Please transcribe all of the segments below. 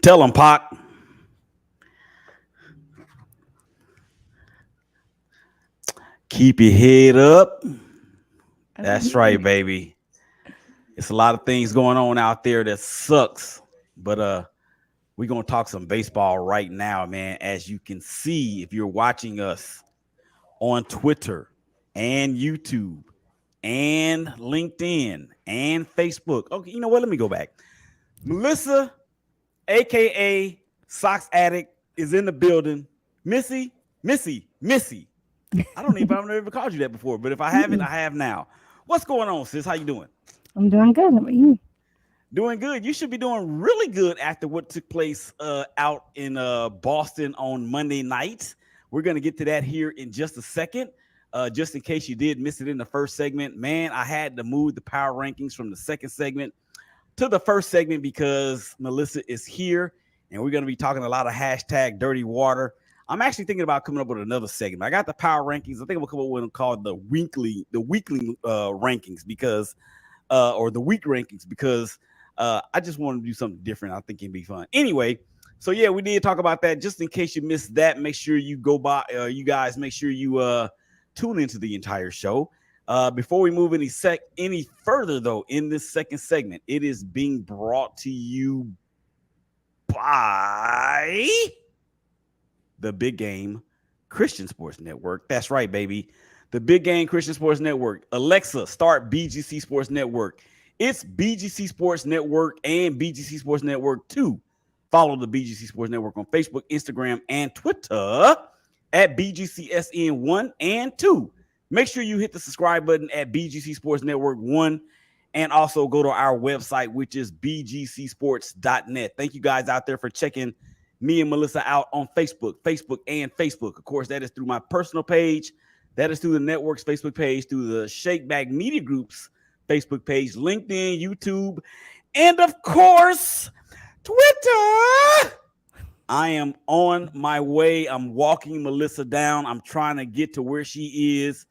Tell them, Pac. Keep your head up. I don't That's hear right, you. baby. It's a lot of things going on out there that sucks. But we're gonna talk some baseball right now, man. As you can see, if you're watching us on Twitter and YouTube and LinkedIn and Facebook. Okay, you know what? Let me go back. Melissa, aka Socks Addict, is in the building. Missy. I don't even I've never called you that before, but if I haven't, Mm-mm. I have now. What's going on, sis? How you doing? I'm doing good. How about you? Doing good. You should be doing really good after what took place out in Boston on Monday night. We're going to get to that here in just a second. Just in case you did miss it in the first segment, man, I had to move the power rankings from the second segment to the first segment because Melissa is here and we're going to be talking a lot of hashtag dirty water. I'm actually thinking about coming up with another segment. I got the power rankings. I think we'll come up with one called the weekly rankings because or the week rankings because I just want to do something different. I think it'd be fun. Anyway, so yeah, we did talk about that. Just in case you missed that, make sure you go by. You guys, make sure you tune into the entire show. Before we move any further, though, in this second segment, it is being brought to you by the Big Game Christian Sports Network. That's right, baby. The Big Game Christian Sports Network. Alexa, start BGC Sports Network. It's BGC Sports Network and BGC Sports Network 2. Follow the BGC Sports Network on Facebook, Instagram, and Twitter at BGCSN1 and 2. Make sure you hit the subscribe button at BGC Sports Network 1 and also go to our website, which is bgcsports.net. Thank you guys out there for checking me and Melissa out on Facebook. Of course, that is through my personal page. That is through the network's Facebook page, through the Shakeback Media Group's Facebook page, LinkedIn, YouTube, and of course, Twitter. I am on my way. I'm walking Melissa down. I'm trying to get to where she is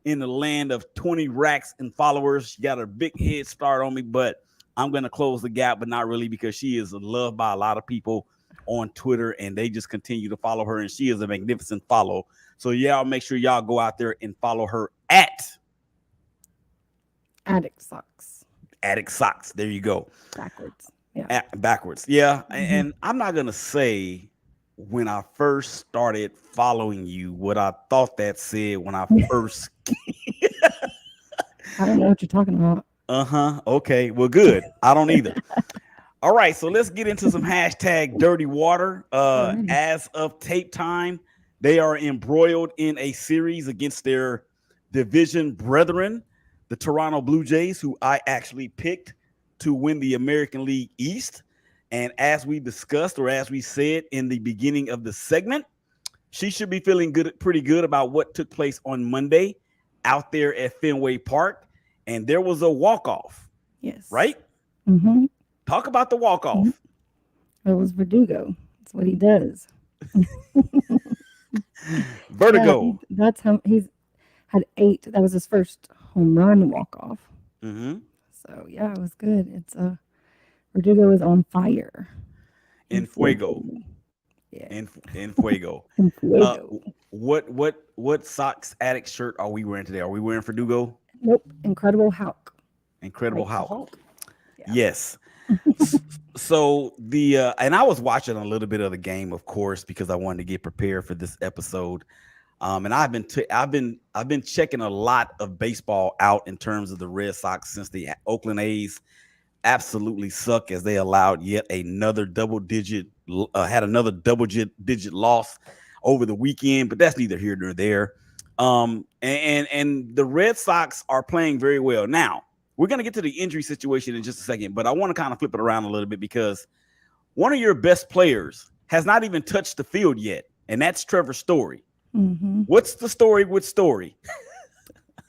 in the land of 20 racks and followers. She got a big head start on me, but I'm going to close the gap, but not really because she is loved by a lot of people on Twitter and they just continue to follow her and she is a magnificent follow. So y'all make sure y'all go out there and follow her at Addict socks. Addict Socks. There you go. Backwards. Yeah. Backwards. Yeah. Mm-hmm. And I'm not going to say when I first started following you what I thought that said when I first. I don't know what you're talking about. Uh-huh. Okay. Well, good. I don't either. All right. So let's get into some hashtag dirty water. Alrighty. As of tape time, they are embroiled in a series against their division brethren, the Toronto Blue Jays, who I actually picked to win the American League East. And as we discussed, or as we said in the beginning of the segment, she should be feeling good, pretty good about what took place on Monday out there at Fenway Park. And there was a walk-off, Yes. right? Mm-hmm. Talk about the Mm-hmm. walk-off. It was Verdugo. That's what he does. Yeah, Vertigo. that's how he's had 8. That was his first home run walk off. Mm-hmm. So yeah, it was good. It's Verdugo is on fire. In En fuego. fuego. Yeah. En fuego. In Uh, fuego. what socks addict shirt are we wearing today? Are we wearing Verdugo? Nope. Incredible Hulk. Incredible Like the Hulk. Hulk. Yeah. Yes. So the and I was watching a little bit of the game, of course, because I wanted to get prepared for this episode. And I've been checking a lot of baseball out in terms of the Red Sox since the Oakland A's absolutely suck as they allowed yet another had another double digit loss over the weekend, but that's neither here nor there. And the Red Sox are playing very well now. We're going to get to the injury situation in just a second, but I want to kind of flip it around a little bit because one of your best players has not even touched the field yet, and that's Trevor Story. Mm-hmm. What's the story with Story?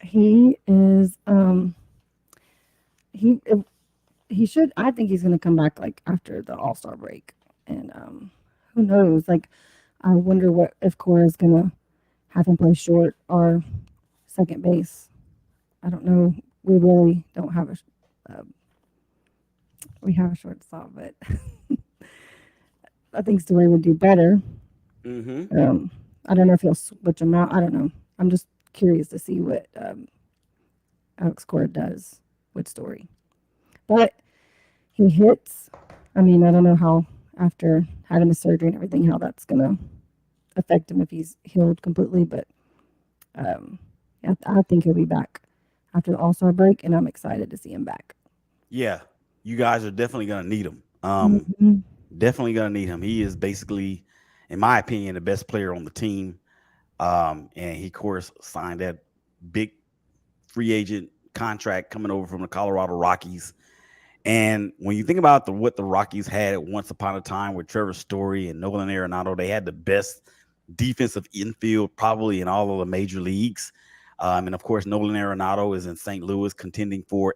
He is he he should. I think he's going to come back like after the All Star break, and who knows? Like, I wonder what if Cora's going to have him play short or second base. I don't know. We really don't have we have a shortstop, but I think Story would do better. Mm-hmm. I don't know if he'll switch him out. I don't know. I'm just curious to see what Alex Cora does with Story. But he hits. I mean, I don't know how after having the surgery and everything, how that's gonna affect him if he's healed completely. But yeah, I think he'll be back after the All-Star break, and I'm excited to see him back. Yeah, you guys are definitely gonna need him. Mhm. Definitely gonna need him. He is basically, in my opinion, the best player on the team. And he, of course, signed that big free agent contract coming over from the Colorado Rockies. And when you think about what the Rockies had once upon a time with Trevor Story and Nolan Arenado, they had the best defensive infield probably in all of the major leagues. And of course, Nolan Arenado is in St. Louis contending for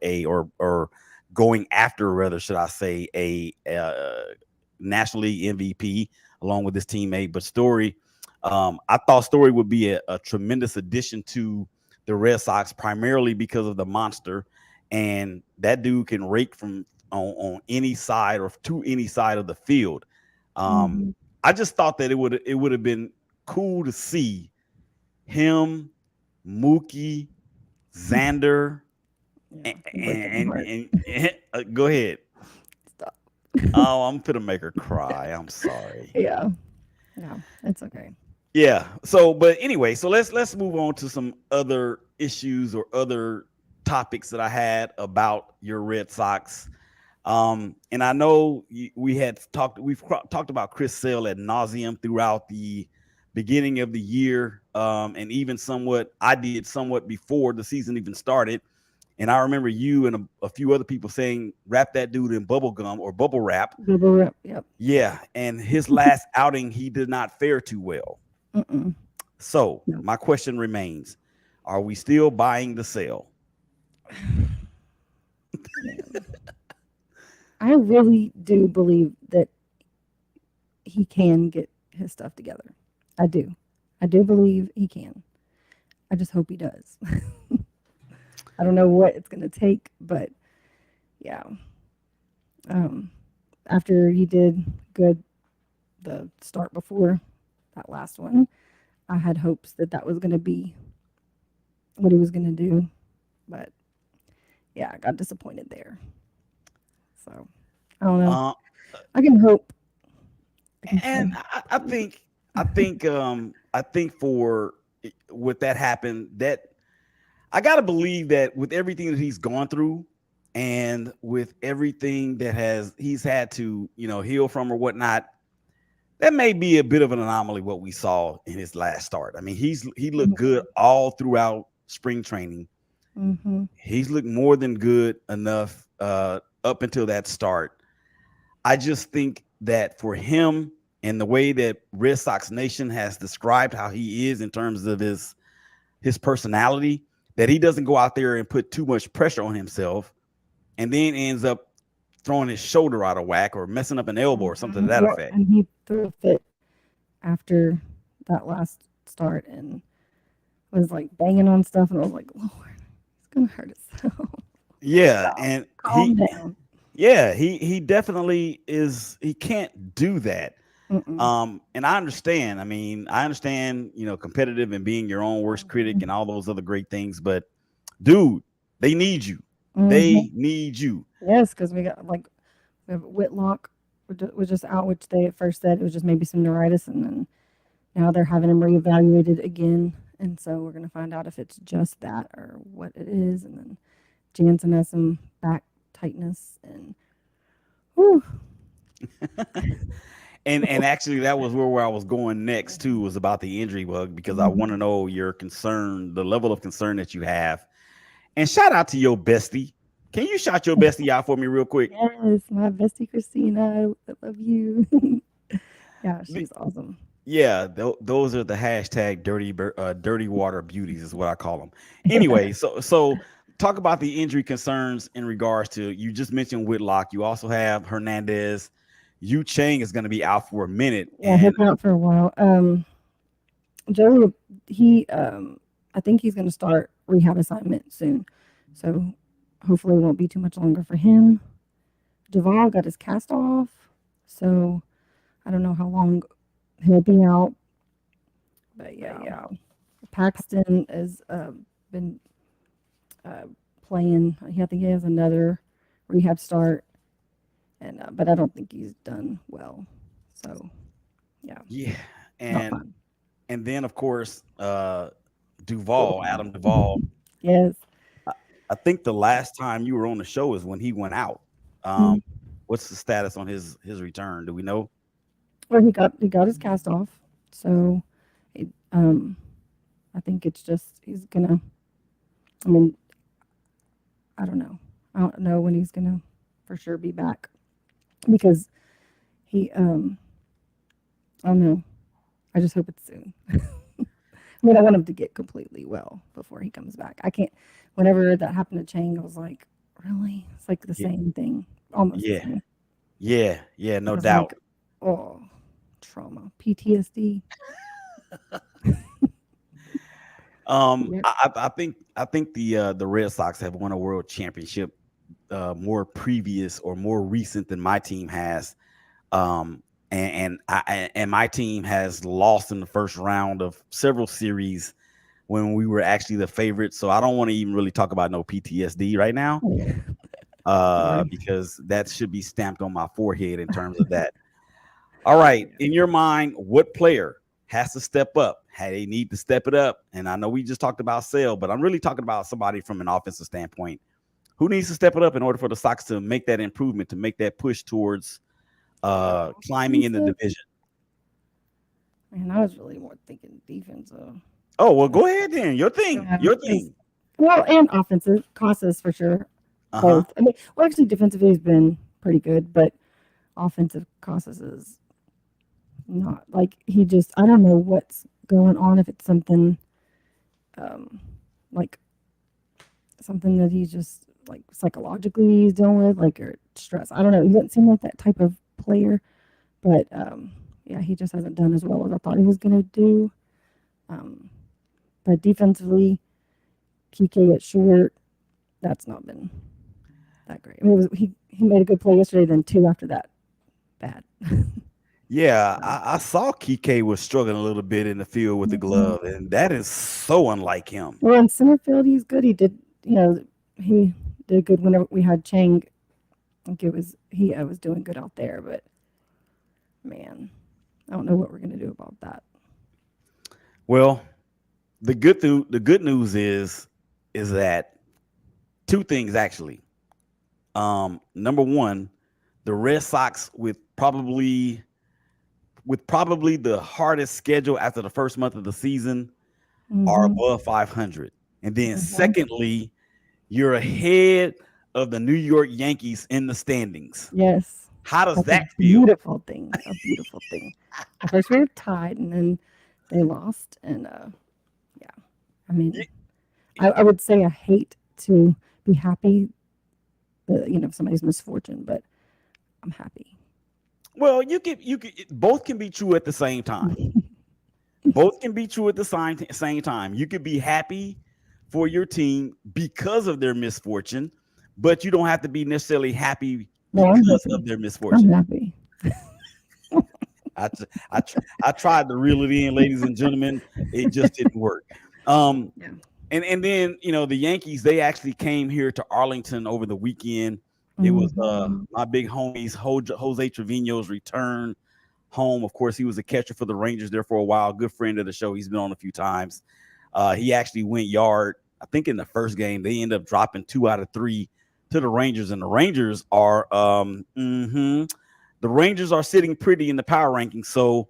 or going after, rather, should I say, a National League MVP along with his teammate. But Story, I thought Story would be a tremendous addition to the Red Sox, primarily because of the monster. And that dude can rake from on any side or to any side of the field. Mhm. I just thought that it would have been cool to see him, Mookie, Xander, Yeah, he breaking my heart. go ahead. Stop. Oh, I'm gonna make her cry. I'm sorry. Yeah, no, it's okay. Yeah. So, but anyway, so let's move on to some other issues or other topics that I had about your Red Sox. And I know we've talked about Chris Sale ad nauseum throughout the beginning of the year, and even somewhat I did somewhat before the season even started. And I remember you and a few other people saying, "Wrap that dude in bubble gum or bubble wrap." Bubble wrap. Yep. Yeah, and his last outing, he did not fare too well. Mm-mm. So No. my question remains: are we still buying the sale? Man. I really do believe that he can get his stuff together. I do. I do believe he can. I just hope he does. I don't know what it's going to take, but yeah. After he did good the start before that last one, I had hopes that that was going to be what he was going to do, but yeah, I got disappointed there. So I don't know. Uh, I can hope. I can and pray. I think for with that happened, that I gotta believe that with everything that he's gone through and with everything that he's had to heal from or whatnot, that may be a bit of an anomaly what we saw in his last start. I mean, he looked good all throughout spring training. Mm-hmm. He's looked more than good enough up until that start. I just think that for him and the way that Red Sox Nation has described how he is in terms of his personality, that he doesn't go out there and put too much pressure on himself and then ends up throwing his shoulder out of whack or messing up an elbow or something to that Well, effect. and he threw a fit after that last start and was like banging on stuff, and I was like, Lord, he's gonna hurt himself. Yeah, Stop. and Calm down. he definitely is. He can't do that. Mm-mm. And I understand. I mean, I understand, competitive and being your own worst critic and all those other great things. But, dude, they need you. Mm-hmm. They need you. Yes, because we have Whitlock was just out, which they at first said it was just maybe some neuritis, and then now they're having him reevaluated again, and so we're gonna find out if it's just that or what it is. And then Jansen has some back tightness, and whew, And actually, that was where I was going next too, was about the injury bug, because I want to know your concern, the level of concern that you have. And shout out to your bestie. Can you shout your bestie out for me real quick? yes, my bestie Christina, I love you. Yeah, she's awesome. Yeah, those are the hashtag dirty water beauties is what I call them. Anyway, so talk about the injury concerns in regards to, you just mentioned Whitlock. You also have Hernandez. Yu Chang is going to be out for a minute. Yeah, he'll be out for a while. Joey, he I think he's going to start rehab assignment soon, so hopefully it won't be too much longer for him. Duval got his cast off, so I don't know how long he'll be out. But yeah, Paxton has been playing. I think he has another rehab start, and but I don't think he's done well. So yeah, Yeah, not and fun. and then of course Duval, Adam Duval. Yes. I, I think the last time you were on the show is when he went out. Mm. What's the status on his return? Do we know? Well, he got his cast off, so it, I think it's just he's gonna. I mean, I don't know. I don't know when he's gonna for sure be back because he I don't know. I just hope it's soon. I mean, I want him to get completely well before he comes back. I can't. Whenever that happened to Chang, I was like, really? It's like the Yeah, same thing, almost the yeah, same. yeah, I no was doubt. like, oh, trauma, PTSD. Yep. I think the Red Sox have won a world championship more previous or more recent than my team has. And my team has lost in the first round of several series when we were actually the favorite. So I don't want to even really talk about no PTSD right now, Yeah. because that should be stamped on my forehead in terms of that. All right, Yeah. in your mind, what player has to step up? How they need to step it up? And I know we just talked about Sale, but I'm really talking about somebody from an offensive standpoint. Who needs to step it up in order for the Sox to make that improvement, to make that push towards climbing in the Defensive. division? Man, I was really more thinking defensive. Oh, well, go ahead then. Your thing. Yeah, Your 'cause- thing. well, and offensive Casas for sure. Uh-huh. Both. I mean, well, actually, defensively he's been pretty good, but offensive Casas is not like he just. I don't know what's going on. If it's something, um, like something that he's just like psychologically he's dealing with, like or stress. I don't know. He doesn't seem like that type of player, but yeah, he just hasn't done as well as I thought he was gonna do. Um, but defensively, Kike at short, that's not been that great. I mean, he made a good play yesterday, then two after that, bad. Yeah, So, I saw Kike was struggling a little bit in the field with the mhm. glove, and that is so unlike him. Well, in center field, he's good. He did, he did good whenever we had Chang. I think it was he was doing good out there, but man, I don't know what we're gonna do about that. Well, the good news is that two things actually. Number one, the Red Sox with probably the hardest schedule after the first month of the season are Hmm. above 500. And then Hmm. secondly, you're ahead of the New York Yankees in the standings. Yes, How does that's a that feel? beautiful thing. A beautiful thing. At first we were tied, and then they lost, and yeah. I mean, I would say I hate to be happy, of somebody's misfortune, but I'm happy. Well, you could both can be true at the same time. Both can be true at the same time. You could be happy for your team because of their misfortune, but you don't have to be necessarily happy No, I'm because happy. of their I'm misfortune. happy. I, tr- I tried to reel it in, ladies and gentlemen. It just didn't work. Um, Yeah. and then the Yankees, they actually came here to Arlington over the weekend. It was Hmm. my big homies Jose Trevino's return home. Of course, he was a catcher for the Rangers there for a while. Good friend of the show. He's been on a few times. He actually went yard. I think in the first game they ended up dropping 2 out of 3 to the Rangers, and the Rangers are the Rangers are sitting pretty in the power rankings. So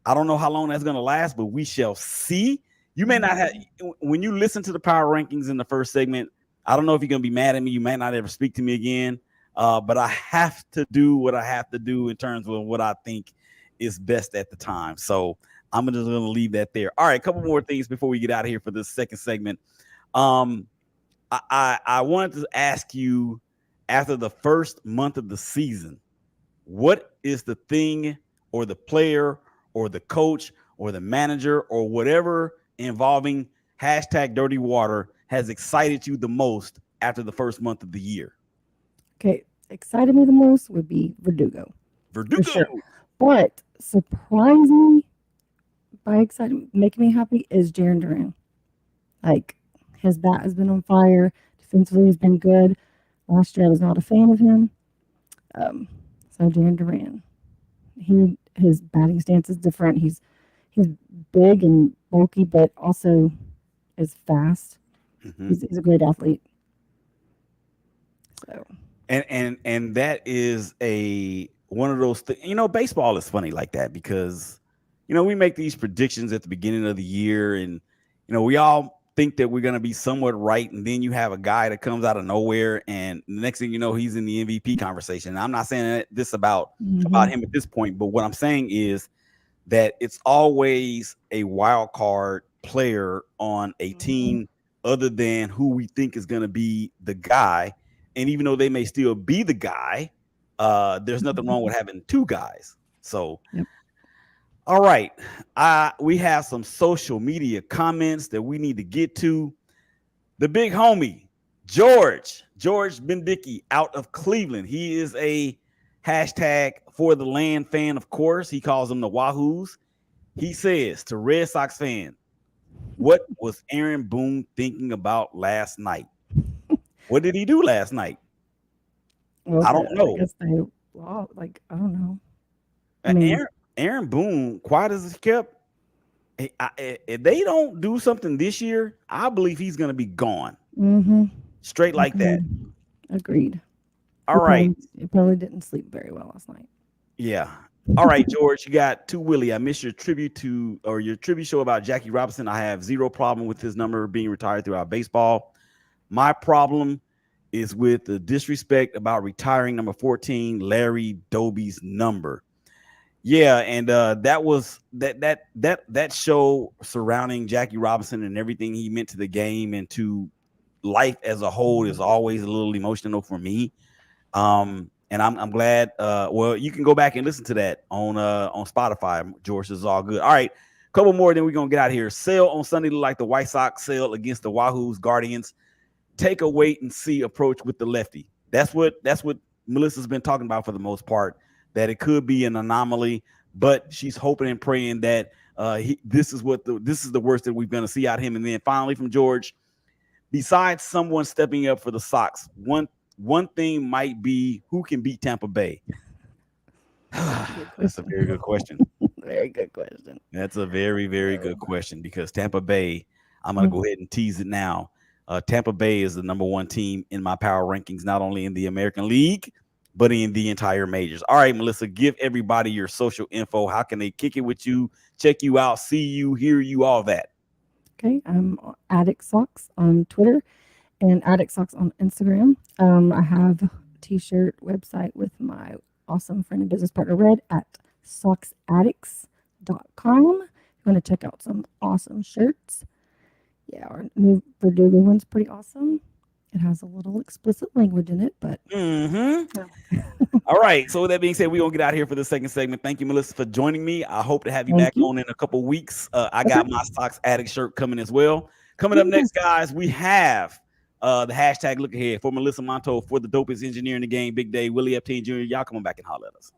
I don't know how long that's going to last, but we shall see. You may not have, when you listen to the power rankings in the first segment, I don't know if you're going to be mad at me. You might not ever speak to me again. But I have to do what I have to do in terms of what I think is best at the time. So I'm just going to leave that there. All right, a couple more things before we get out of here for this second segment. Um, I wanted to ask you, after the first month of the season, what is the thing or the player or the coach or the manager or whatever involving hashtag dirty water has excited you the most after the first month of the year? Okay, excited me the most would be Verdugo. Verdugo. Sure. But surprising by exciting, making me happy is Jaron Duran. Like, his bat has been on fire. Defensively, he's been good. Last year, I was not a fan of him. So Jaron Duran, his batting stance is different. He's big and bulky, but also is fast. Mm-hmm. He's a great athlete. So and that is one of those things. Baseball is funny like that because we make these predictions at the beginning of the year, and we all think that we're going to be somewhat right, and then you have a guy that comes out of nowhere, and the next thing you know, he's in the MVP conversation. And I'm not saying this about him at this point, but what I'm saying is that it's always a wild card player on a team other than who we think is going to be the guy. And even though they may still be the guy, there's nothing wrong with having two guys. So, all right. We have some social media comments that we need to get to. The big homie, George Bendicki out of Cleveland. He is a hashtag for the land fan, of course. He calls them the Wahoos. He says to Red Sox fan, what was Aaron Boone thinking about last night? What did he do last night? Well, I don't know. I guess they lost. I don't know. I mean, Aaron Boone, quiet as he kept, if they don't do something this year, I believe he's going to be gone. Straight like that. Agreed. All right. He probably didn't sleep very well last night. Yeah. All right, George, you got to Willie. I missed your tribute show about Jackie Robinson. I have zero problem with his number being retired throughout baseball. My problem is with the disrespect about retiring number 14, Larry Doby's number. Yeah, and that was that show surrounding Jackie Robinson and everything he meant to the game and to life as a whole is always a little emotional for me. And I'm glad. Well, you can go back and listen to that on Spotify. George, this is all good. All right, a couple more, then we're gonna get out of here. Sale on Sunday look like the White Sox sale against the Wahoos Guardians. Take a wait and see approach with the lefty. That's what Melissa's been talking about for the most part. That it could be an anomaly, but she's hoping and praying that this is the worst that we're gonna see out of him. And then finally from George, besides someone stepping up for the Sox, one thing might be who can beat Tampa Bay. That's a very good question. Very good question. That's a very, very good question because Tampa Bay, I'm going to go ahead and tease it now. Tampa Bay is the number one team in my power rankings, not only in the American League, but in the entire majors. All right, Melissa, give everybody your social info. How can they kick it with you, check you out, see you, hear you, all that? Okay, I'm Addict Socks on Twitter and Addict Socks on Instagram. I have a t-shirt website with my awesome friend and business partner, Red, at socksaddicts.com. If you want to check out some awesome shirts. Yeah, our new Verdugo one's pretty awesome. It has a little explicit language in it, but... All right, so with that being said, we're going to get out of here for the second segment. Thank you, Melissa, for joining me. I hope to have you back on in a couple weeks. I got my Socks Addict shirt coming as well. Coming up next, guys, we have the hashtag Look Ahead for Melissa Monto, for the dopest engineer in the game, Big Day, Willie Epstein Jr. Y'all come back and holler at us.